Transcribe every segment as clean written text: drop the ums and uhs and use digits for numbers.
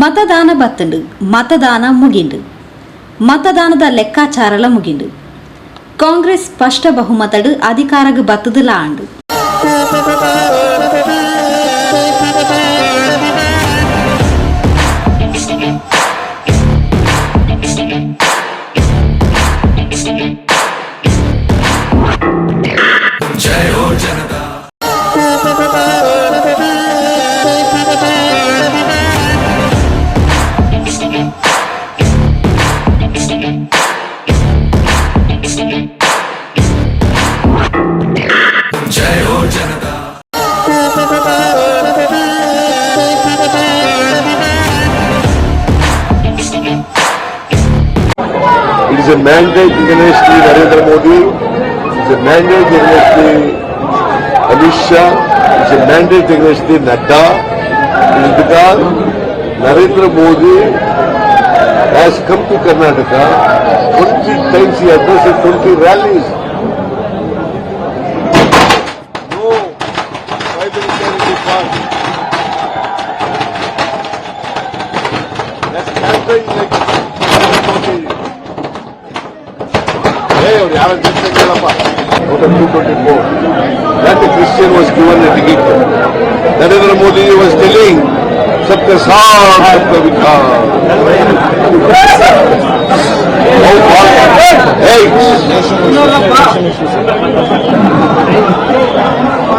ಮತದಾನ ಬತ್ತಂಡು ಮತದಾನ ಮುಗಿಂಡು ಮತದಾನದ ಲೆಕ್ಕಾಚಾರಲ ಮುಗಿಂಡು ಕಾಂಗ್ರೆಸ್ ಸ್ಪಷ್ಟ ಬಹುಮತಡು ಅಧಿಕಾರಕ್ಕೆ ಬತ್ತದಿಲ್ಲ ಆಂಡು It is a mandate against the Narendra Modi, it is a mandate against the Amit Shah, it is a mandate against the Nadda. It is because Narendra Modi has come to Karnataka 20 times, he addressed 20 rallies. No tribalism party. That's campaign like Out of 224, that the Christian was given a ticket. Narendra Modi was telling, "Sabka saath, sabka vikas."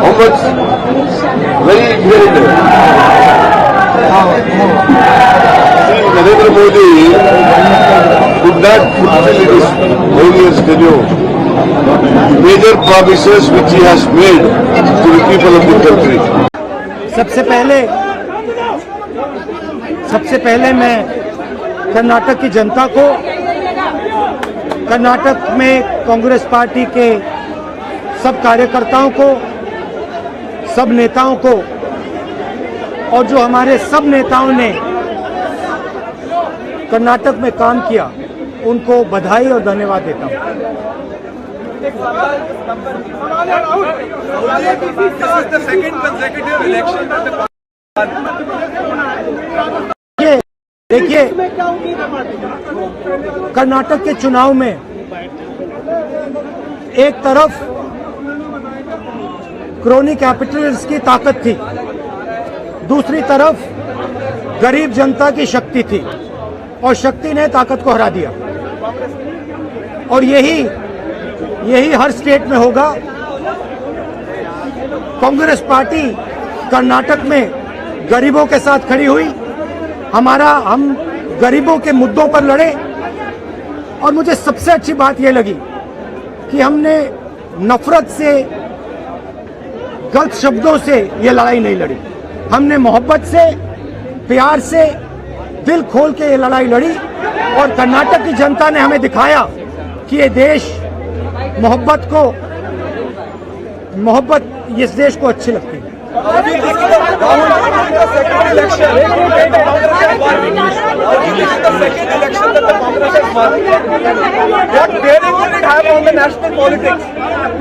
How much? Very ignorant. See, Narendra Modi could not fulfill his earlier schedule. Major promises which he has made to the people of the country. सबसे पहले मैं कर्नाटक की जनता को, कर्नाटक में Congress party के सब कार्यकर्ताओं को, सब नेताओं को और जो हमारे सब नेताओं ने कर्नाटक में काम किया उनको बधाई और धन्यवाद देता हूं। देखिए, कर्नाटक के चुनाव में एक तरफ क्रोनी कैपिटल्स की ताकत थी, दूसरी तरफ गरीब जनता की शक्ति थी और शक्ति ने ताकत को हरा दिया। और यही हर स्टेट में होगा। कांग्रेस पार्टी कर्नाटक में गरीबों के साथ खड़ी हुई, हम गरीबों के मुद्दों पर लड़े। और मुझे सबसे अच्छी बात यह लगी कि हमने नफरत से, गलत शब्दों से ये लड़ाई नहीं लड़ी, हमने मोहब्बत से, प्यार से, दिल खोल के ये लड़ाई लड़ी। और कर्नाटक की जनता ने हमें दिखाया कि ये देश मोहब्बत इस देश को अच्छी लगती है।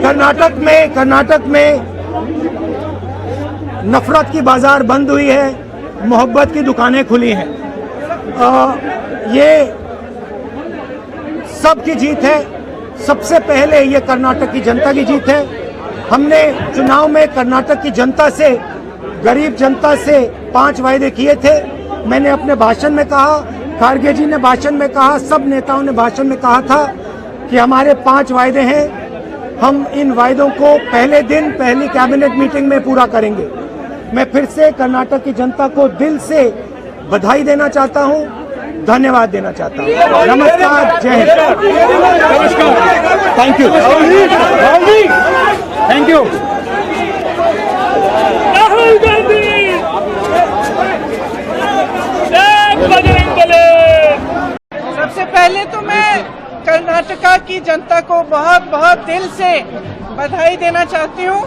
कर्नाटक में नफरत की बाजार बंद हुई है, मोहब्बत की दुकानें खुली हैं। ये सबकी जीत है। सबसे पहले ये कर्नाटक की जनता की जीत है। हमने चुनाव में कर्नाटक की जनता से, गरीब जनता से 5 वायदे किए थे। मैंने अपने भाषण में कहा, खारगे जी ने भाषण में कहा, सब नेताओं ने भाषण में कहा था कि हमारे 5 वायदे हैं। हम इन वायदों को पहले दिन पहली कैबिनेट मीटिंग में पूरा करेंगे। मैं फिर से कर्नाटक की जनता को दिल से बधाई देना चाहता हूं, धन्यवाद देना चाहता हूं। नमस्कार, जय Hind. Thank you. Thank you. Rahul Gandhi सबसे पहले तो मैं कर्नाटका की जनता को बहुत बहुत दिल से बधाई देना चाहती हूं।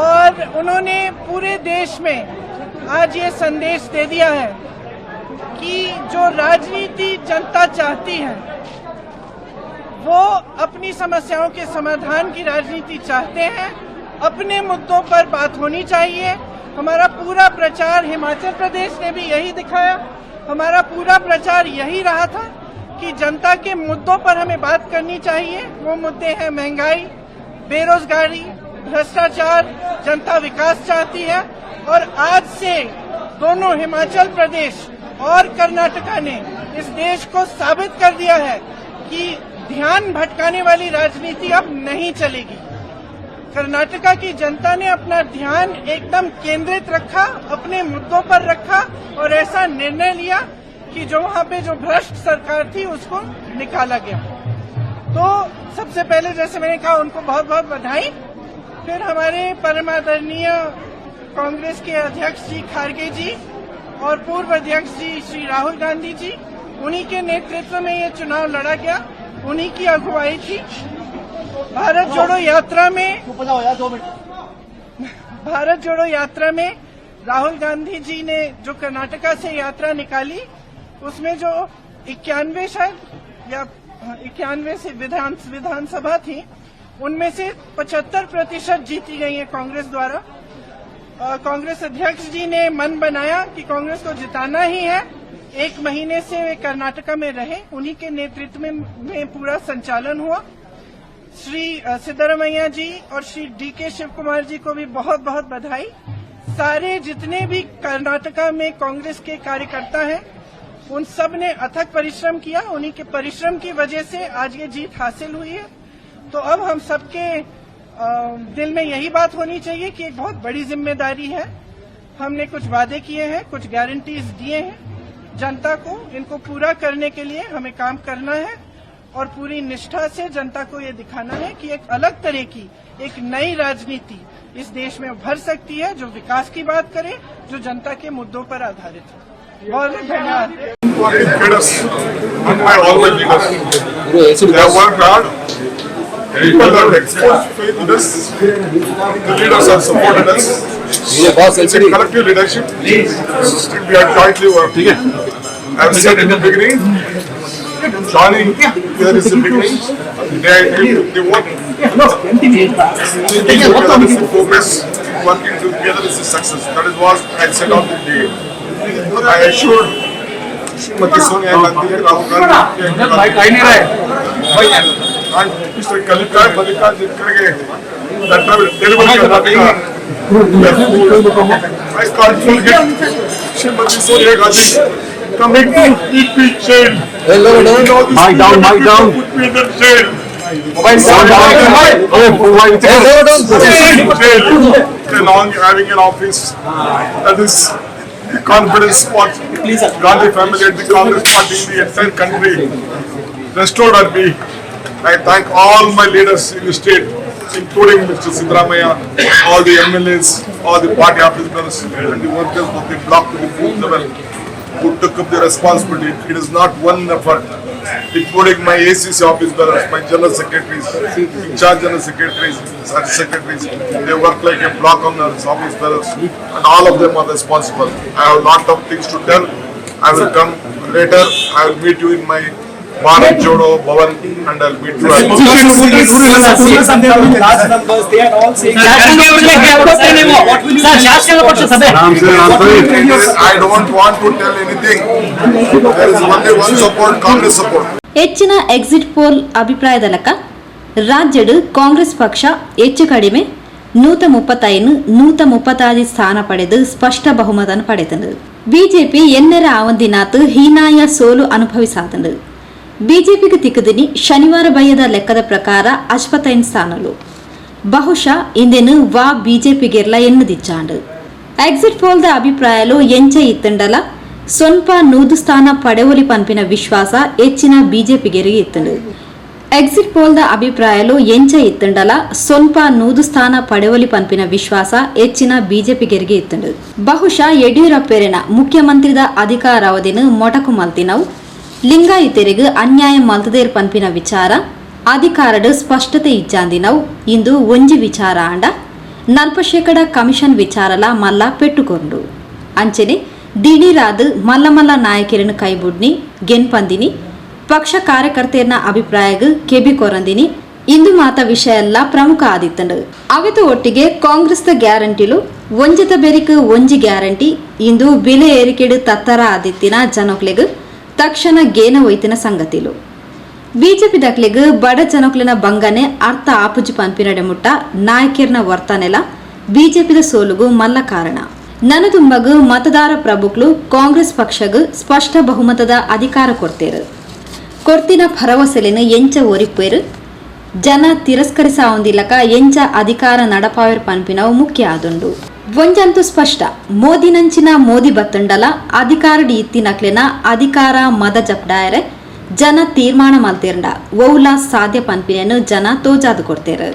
और उन्होंने पूरे देश में आज ये संदेश दे दिया है कि जो राजनीति जनता चाहती है वो अपनी समस्याओं के समाधान की राजनीति चाहते हैं। अपने मुद्दों पर बात होनी चाहिए, हमारा पूरा प्रचार हिमाचल प्रदेश ने भी यही दिखाया। हमारा पूरा प्रचार यही रहा था कि जनता के मुद्दों पर हमें बात करनी चाहिए। वो मुद्दे हैं महंगाई, बेरोजगारी, भ्रष्टाचार। जनता विकास चाहती है और आज से दोनों हिमाचल प्रदेश और कर्नाटका ने इस देश को साबित कर दिया है कि ध्यान भटकाने वाली राजनीति अब नहीं चलेगी। कर्नाटका की जनता ने अपना ध्यान एकदम केंद्रित रखा, अपने मुद्दों पर रखा और ऐसा निर्णय लिया कि जो वहाँ पे जो भ्रष्ट सरकार थी उसको निकाला गया। तो सबसे पहले जैसे मैंने कहा उनको बहुत बहुत बधाई। फिर हमारे परम आदरणीय कांग्रेस के अध्यक्ष जी खारगे जी और पूर्व अध्यक्ष जी श्री राहुल गांधी जी, उन्हीं के नेतृत्व में ये चुनाव लड़ा गया, उन्हीं की अगुवाई थी। भारत जोड़ो यात्रा में राहुल गांधी जी ने जो कर्नाटका से यात्रा निकाली उसमें जो 91 शायद या 91 से विधानसभा थी, उनमें से 75% जीती गई है कांग्रेस द्वारा। कांग्रेस अध्यक्ष जी ने मन बनाया कि कांग्रेस को जिताना ही है। 1 महीने से वे कर्नाटका में रहे, उन्हीं के नेतृत्व में पूरा संचालन हुआ। श्री सिद्धरामैया जी और श्री DK शिव कुमार जी को भी बहुत बहुत बधाई। सारे जितने भी कर्नाटका में कांग्रेस के कार्यकर्ता हैं उन सब ने अथक परिश्रम किया। उन्हीं के परिश्रम की वजह से आज ये जीत हासिल हुई है। तो अब हम सबके दिल में यही बात होनी चाहिए कि एक बहुत बड़ी जिम्मेदारी है। हमने कुछ वादे किए हैं, कुछ गारंटीज दिए हैं जनता को, इनको पूरा करने के लिए हमें काम करना है और पूरी निष्ठा से जनता को ये दिखाना है कि एक अलग तरह की एक नई राजनीति इस देश में उभर सकती है, जो विकास की बात करे, जो जनता के मुद्दों पर आधारित है। बहुत धन्यवाद। People have exposed faith in us. The leaders have supported us. It's a collective leadership. We are jointly working. I have said in the beginning, joining together is the beginning. The day I came to the work, sitting together is the focus. Working together is the success. That is what I said on the day. I assured Srimati Sonia Gandhi, Rahul Gandhi, and Mr. Kalika Mallika that I will deliver Karnataka. I can't forget Srimati Sonia Gandhi coming to keep me chained. Mic down. Put me in the jail. Along having an office that is the confidence what Gandhi family and the Congress party in the entire country restored on me. I thank all my leaders in the state, including Mr. Siddaramaiah, all the MLAs, all the party officers and the workers of the block to the booth level who took up the responsibility. It is not one effort, including my ACC office bearers, my general secretaries, in-charge general secretaries, secretaries. They work like a block on the office bearers and all of them are responsible. I have a lot of things to tell. I will come later. I will meet you in my Bharat Jodo Bhavan and I'll meet you at I don't want to tell anything. There is only one support, Congress support. ಹೆಚ್ಚಿನ exit poll ಅಭಿಪ್ರಾಯದಲಕ ರಾಜ್ಯಡ್ ಕಾಂಗ್ರೆಸ್ ಪಕ್ಷ ಹೆಚ್ಚು ಕಡಿಮೆ 135 ಸ್ಥಾನ ಪಡೆದು ಸ್ಪಷ್ಟ ಬಹುಮತ ಪಡೆದನು. ಬಿಜೆಪಿ ಎನ್ನರ ಆವಂದಿನಾತ್ ಹೀನಾಯ ಸೋಲು ಅನುಭವಿಸಾದನು. ಬಿಜೆಪಿಗೆ ತಿಕ್ಕದಿನಿ ಶನಿವಾರ ಬಯ್ಯದ ಲೆಕ್ಕದ ಪ್ರಕಾರ 55 ಸ್ಥಾನಲು ಬಹುಶಃ ಇಂದೆನು ವಾ ಬಿಜೆಪಿಗೆರ್ಲ ಎನ್ನದಿಚ್ಚಾಂಡು. ಎಕ್ಸಿಟ್ ಪೋಲ್ದ ಅಭಿಪ್ರಾಯಲು ಎಂಚ ಇತ್ತಂಡಲ ಸ್ವಲ್ಪ 100 ಸ್ಥಾನ ಪಡೆವಲಿ ಪಂಪಿನ ವಿಶ್ವಾಸ ಹೆಚ್ಚಿನ ಬಿಜೆಪಿಗೆರಿಗೆ ಇತ್ತಂಡು. ಎಕ್ಸಿಟ್ ಪೋಲ್ದ ಅಭಿಪ್ರಾಯಲು ಎಂಚ ಇತ್ತಂಡಲ ಸ್ವಲ್ಪ 100 ಸ್ಥಾನ ಪಡೆವಲಿ ಪಂಪಿನ ವಿಶ್ವಾಸ ಹೆಚ್ಚಿನ ಬಿಜೆಪಿಗೆರಿಗೆ ಇತ್ತಂಡು. ಬಹುಶಃ ಯಡಿಯೂರಪ್ಪೆರೆನ ಮುಖ್ಯಮಂತ್ರಿದ ಅಧಿಕಾರಾವಧಿನ ಮೊಟಕು ಮಲ್ತಿನವು ಲಿಂಗಾಯತೆರಿಗೆ ಅನ್ಯಾಯ ಮಲ್ತದೇರ್ ಪಂಪಿನ ವಿಚಾರ ಅಧಿಕಾರಡು ಸ್ಪಷ್ಟತೆ ಇಚ್ಚಾಂದಿನವು ಇಂದು ಒಂಜಿ ವಿಚಾರ ಆಂಡ 40% ಕಮಿಷನ್ ವಿಚಾರಲ ಮಲ್ಲ ಪೆಟ್ಟುಕೊಂಡು ಅಂಚನೆ ದಿಢೀರಾದ ಮಲ್ಲ ನಾಯಕರನ್ನು ಕೈಬುಡ್ನಿ ಗೆನ್ಪಂದಿನಿ ಪಕ್ಷ ಕಾರ್ಯಕರ್ತೆಯರ್ನ ಅಭಿಪ್ರಾಯಗ ಕೆಬಿ ಕೊರಂದಿನಿ ಇಂದು ಮಾತ ವಿಷಯ ಎಲ್ಲ ಪ್ರಮುಖ ಆದಿತ್ತಂಡು ಅವೆತ ಒಟ್ಟಿಗೆ ಕಾಂಗ್ರೆಸ್ದ ಗ್ಯಾರಂಟಿಲು ಒಂಜಿತ ಬೆರಿಕ್ ಒಂಜಿ ಗ್ಯಾರಂಟಿ ಇಂದು ಬೆಲೆ ಏರಿಕೆಡು ತತ್ತರ ಆದಿತ್ತಿನ ಜನೊಕ್ಲೆಗ್ ತಕ್ಷಣ ಗೇನ ಒಯ್ತಿನ ಸಂಗತಿಲು ಬಿಜೆಪಿ ದಕ್ಲೆಗ್ ಬಡ ಜನೊಕ್ಲಿನ ಬಂಗನೆ ಅರ್ಥ ಆಪುಜಿ ಪಂಪಿನಡೆ ಮುಟ್ಟ ನಾಯಕಿರ್ನ ವರ್ತನೆಲ ಬಿಜೆಪಿದ ಸೋಲುಗು ಮಲ್ಲ ಕಾರಣ ನನದುಂಬಗ್ ಮತದಾರ ಪ್ರಭುಕ್ಲು ಕಾಂಗ್ರೆಸ್ ಪಕ್ಷಗ್ ಸ್ಪಷ್ಟ ಬಹುಮತದ ಅಧಿಕಾರ ಕೊರ್ತಿನ ಭರವಸೆಲಿನ ಎಂಚ ಒರಿಪೇರು ಜನ ತಿರಸ್ಕರಿಸಾವಂದಿಲ್ಲಕ ಎಂಚ ಅಧಿಕಾರ ನಡಪಾವೆರ್ ಪನ್ಪಿನವು ಮುಖ್ಯ ಆದುಂಡು ಒಂಜಂತೂ ಸ್ಪಷ್ಟ ಮೋದಿನಂಚಿನ ಮೋದಿ ಬತ್ತಂಡಲ ಅಧಿಕಾರ ಇತ್ತಿನಕ್ಲೆನ ಅಧಿಕಾರ ಮದ ಜಪ್ಡಾಯರೆ ಜನ ತೀರ್ಮಾನ ಮಲ್ತಿರಂಡ ಒವುಲ ಸಾಧ್ಯ ಪನ್ಪಿನೆಯನ್ನು ಜನ ತೋಜಾದು ಕೊಡ್ತೇರು.